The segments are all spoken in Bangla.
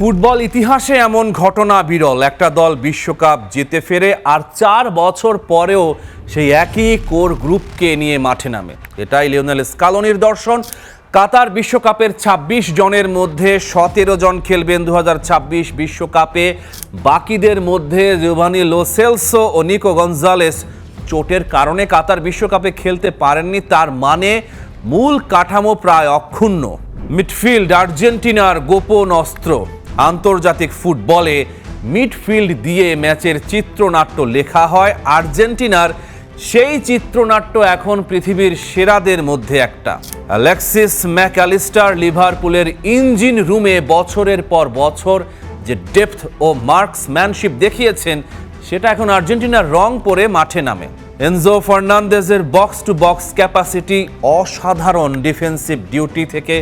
ফুটবল ইতিহাসে এমন ঘটনা বিরল। একটা দল বিশ্বকাপ জিতে ফেরে আর 4 বছর পরেও সেই একই কোর গ্রুপকে নিয়ে মাঠে নামে। এটাই লিওনেল স্কালোনির দর্শন। কাতার বিশ্বকাপের 26 জনের মধ্যে 17 জন খেলবেন 2026 বিশ্বকাপে। বাকিদের মধ্যে জিওভানি লো সেলসো ও নিকো গঞ্জালেস চোটের কারণে কাতার বিশ্বকাপে খেলতে পারেননি। তার মানে মূল কাঠামো প্রায় অক্ষুণ্ণ। মিডফিল্ড আর্জেন্টিনার গোপন অস্ত্র। আন্তর্জাতিক ফুটবলে মিডফিল্ড দিয়ে ম্যাচের চিত্রনাট্য লেখা হয়। আর্জেন্টিনার সেই চিত্রনাট্য এখন পৃথিবীর সেরাদের মধ্যে একটা। অ্যালেক্সিস ম্যাকঅ্যালিস্টার লিভারপুলের ইঞ্জিন রুমে বছরের পর বছর যে ডেপথ ও মার্কসম্যানশিপ দেখিয়েছেন, সেটা এখন আর্জেন্টিনার রং পরে মাঠে নামে। এনজো ফার্নান্দেজের বক্স টু বক্স ক্যাপাসিটি, অসাধারণ ডিফেন্সিভ ডিউটি থেকে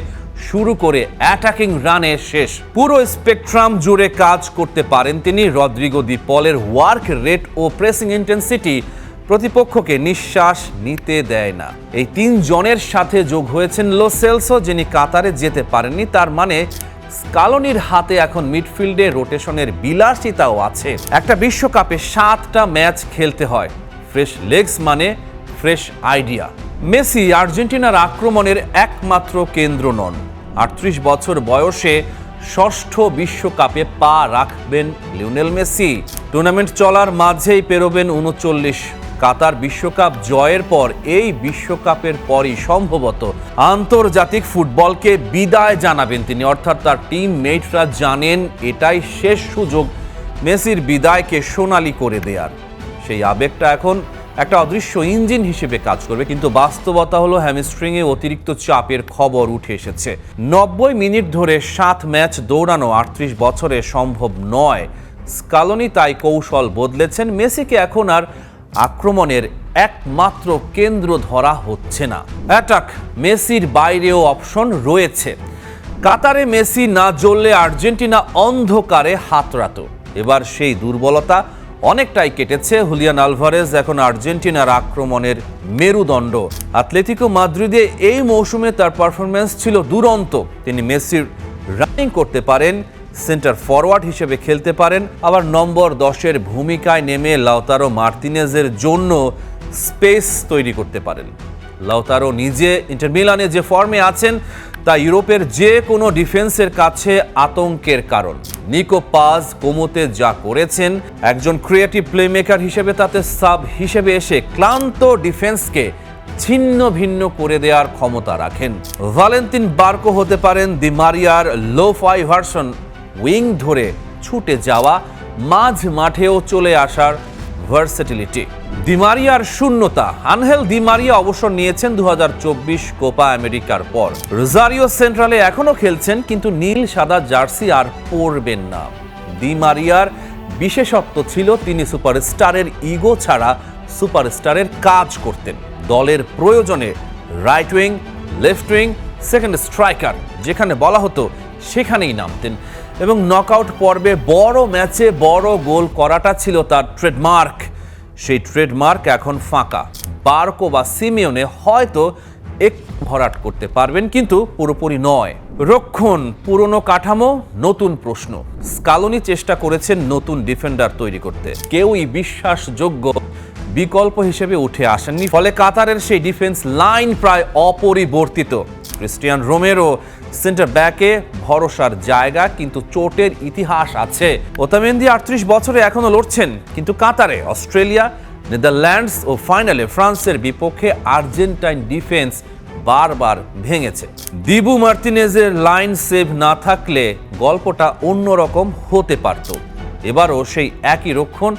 শুরু করে অ্যাটাকিং রানে শেষ পুরো স্পেকট্রাম জুড়ে কাজ করতে পারেন তিনি। রদ্রিগো দি পলের ওয়ার্ক রেট ও প্রেসিং ইন্টেন্সিটি প্রতিপক্ষকে নিঃশ্বাস নিতে দেয় না। এই 3 জনের সাথে যোগ হয়েছেন লো সেলসো, যিনি কাতারে যেতে পারেননি। তার মানে স্কালোনির হাতে এখন মিডফিল্ডে রোটেশনের বিলাসিতাও আছে। একটা বিশ্বকাপে 7টা ম্যাচ খেলতে হয়। ফ্রেশ লেগস মানে ফ্রেশ আইডিয়া। মেসি আর্জেন্টিনার আক্রমণের একমাত্র কেন্দ্র নন। 38 বছর বয়সে 6ষ্ঠ বিশ্বকাপে পা রাখবেন লিওনেল মেসি। টুর্নামেন্ট চলার মাঝেই পেরোবেন 39। কাতার বিশ্বকাপ জয়ের পর এই বিশ্বকাপের পরই সম্ভবত আন্তর্জাতিক ফুটবলকে বিদায় জানাবেন তিনি। অর্থাৎ তার টিম মেটরা জানেন এটাই শেষ সুযোগ মেসির বিদায়কে সোনালি করে দেয়ার। সেই আবেগটা এখন একটা অদৃশ্য ইঞ্জিন হিসেবে কাজ করবে। কিন্তু বাস্তবতা হলো হ্যামস্ট্রিংয়ে অতিরিক্ত চাপের খবর উঠে এসেছে। 90 মিনিট ধরে 7 ম্যাচ দৌড়ানো 38 বছরে সম্ভব নয়। স্কালোনি তাই কৌশল বদলেছেন। মেসিকে এখন আর আক্রমণের একমাত্র কেন্দ্র ধরা হচ্ছে না। অ্যাটাক মেসির বাইরেও অপশন রয়েছে। কাতারে মেসি না জ্বললে আর্জেন্টিনা অন্ধকারে হাতড়াত। এবার সেই দুর্বলতা অনেকটাই কেটেছে। হুলিয়ান আলভারেজ এখন আর্জেন্টিনার আক্রমণের মেরুদণ্ড। আতলেতিকো মাদ্রিদে এই মৌসুমে তার পারফরম্যান্স ছিল দুরন্ত। তিনি মেসির রানিং করতে পারেন, সেন্টার ফরওয়ার্ড হিসেবে খেলতে পারেন, আবার নম্বর 10-এর ভূমিকায় নেমে লাউতারো মার্তিনেজের জন্য স্পেস তৈরি করতে পারেন। লাউতারো নিজে ইন্টার মিলানে যে ফর্মে আছেন তা ইউরোপের যে কোনো ডিফেন্সের কাছে আতঙ্কের কারণ। নিকো পাজ কোমোতে যা করেছেন, একজন ক্রিয়েটিভ প্লেমেকার হিসেবে তাতে সাব হিসেবে এসে ক্লান্ত ডিফেন্সকে ছিন্ন ভিন্ন করে দেওয়ার ক্ষমতা রাখেন। ভ্যালেন্তিন বার্কো হতে পারেন দি মারিয়ার লো-ফাই ভার্সন। উইং ধরে ছুটে যাওয়া, মাঝ মাঠেও চলে আসার ভার্সেটিলিটি। দি মারিয়ার শূন্যতা। আনহেল দি মারিয়া অবসর নিয়েছেন 2024 কোপা আমেরিকার পর। রোজারিও সেন্ট্রালে এখনো খেলছেন, কিন্তু নীল সাদা জার্সি আর পরবেন না। দি মারিয়ার বিশেষত্ব ছিল তিনি সুপারস্টারের ইগো ছাড়া সুপারস্টারের কাজ করতেন। দলের প্রয়োজনে right wing, left wing, second striker যেখানে বলা হতো সেখানেই নামতেন। এবং নকআউট পর্বে বড় ম্যাচে বড় গোল করাটা ছিল তার ট্রেডমার্ক। সেই ট্রেডমার্ক এখন ফাঁকা। বার্কো বা সিমিওনে হয়তো একটু ভরাট করতে পারবেন, কিন্তু পুরোপুরি নয়। রক্ষণ পুরনো কাঠামো, নতুন প্রশ্ন। স্কালোনি চেষ্টা করেছেন নতুন ডিফেন্ডার তৈরি করতে। কেউই বিশ্বাসযোগ্য বিকল্প হিসেবে উঠে আসেননি। ফলে কাতারের সেই ডিফেন্স লাইন প্রায় অপরিবর্তিত। ক্রিস্টিয়ান রোমেরো সেন্টার ব্যাকে ভরসার জায়গা, কিন্তু চোটের ইতিহাস আছে। ওতামেন্দি 38 বছরে এখনো লড়ছেন, কিন্তু কাতারে, অস্ট্রেলিয়া, নেদারল্যান্ডস ও ফাইনালে ফ্রান্সের বিপক্ষে আর্জেন্টাইন ডিফেন্স বারবার ভেঙেছে। দিবু মার্তিনেজের লাইন সেভ না থাকলে গল্পটা অন্যরকম হতে পারত। এবারও সেই একই রক্ষণ,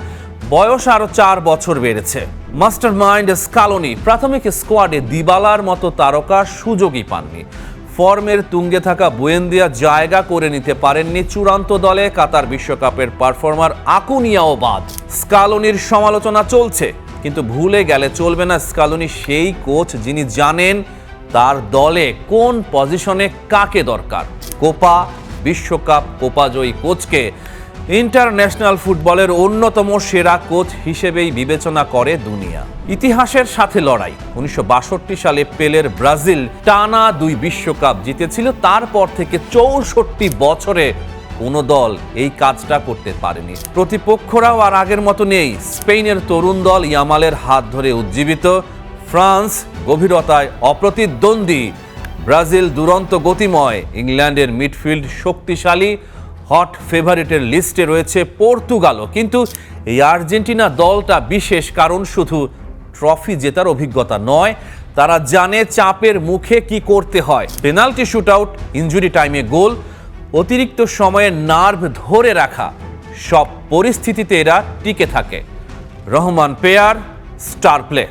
বয়স আরো 4 বছর বেড়েছে। মাস্টার মাইন্ড স্কালোনি প্রাথমিক স্কোয়াডে দিবালার মতো তারকা সুযোগই পাননি। ফর্মের তুঙ্গে থাকা বুয়েন্দিয়া জায়গা করে নিতে পারেননি চূড়ান্ত দলে। কাতার বিশ্বকাপের পারফর্মার আকুনিয়াও বাদ। স্কালোনির সমালোচনা চলছে, কিন্তু ভুলে গেলে চলবে না স্কালোনি সেই কোচ যিনি জানেন তার দলে কোন পজিশনে কাকে দরকার। কোপা, বিশ্বকাপ, কোপাজয়ী কোচকে ইন্টারন্যাশনাল ফুটবলের অন্যতম সেরা কোচ হিসেবেই বিবেচনা করে দুনিয়া। ইতিহাসের সাথে লড়াই। 1962 সালে পেলের ব্রাজিল টানা 2 বিশ্বকাপ জিতেছিল। তারপর থেকে 64 বছরে কোনো দল এই কাজটা করতে পারেনি। প্রতিপক্ষরাও আর আগের মতো নেই। স্পেনের তরুণ দল ইয়ামালের হাত ধরে উজ্জীবিত, ফ্রান্স গভীরতায় অপ্রতিদ্বন্দ্বী, ব্রাজিল দুরন্ত গতিময়, ইংল্যান্ডের মিডফিল্ড শক্তিশালী, হট ফেভারিটের লিস্টে রয়েছে পর্তুগালও। কিন্তু এই আর্জেন্টিনা দলটা বিশেষ, কারণ শুধু ট্রফি জেতার অভিজ্ঞতা নয়, তারা জানে চাপের মুখে কি করতে হয়। পেনাল্টি শুটআউট, ইনজুরি টাইমে গোল, অতিরিক্ত সময়ে নার্ভ ধরে রাখা, সব পরিস্থিতিতে এরা টিকে থাকে। Rahman pair, star play.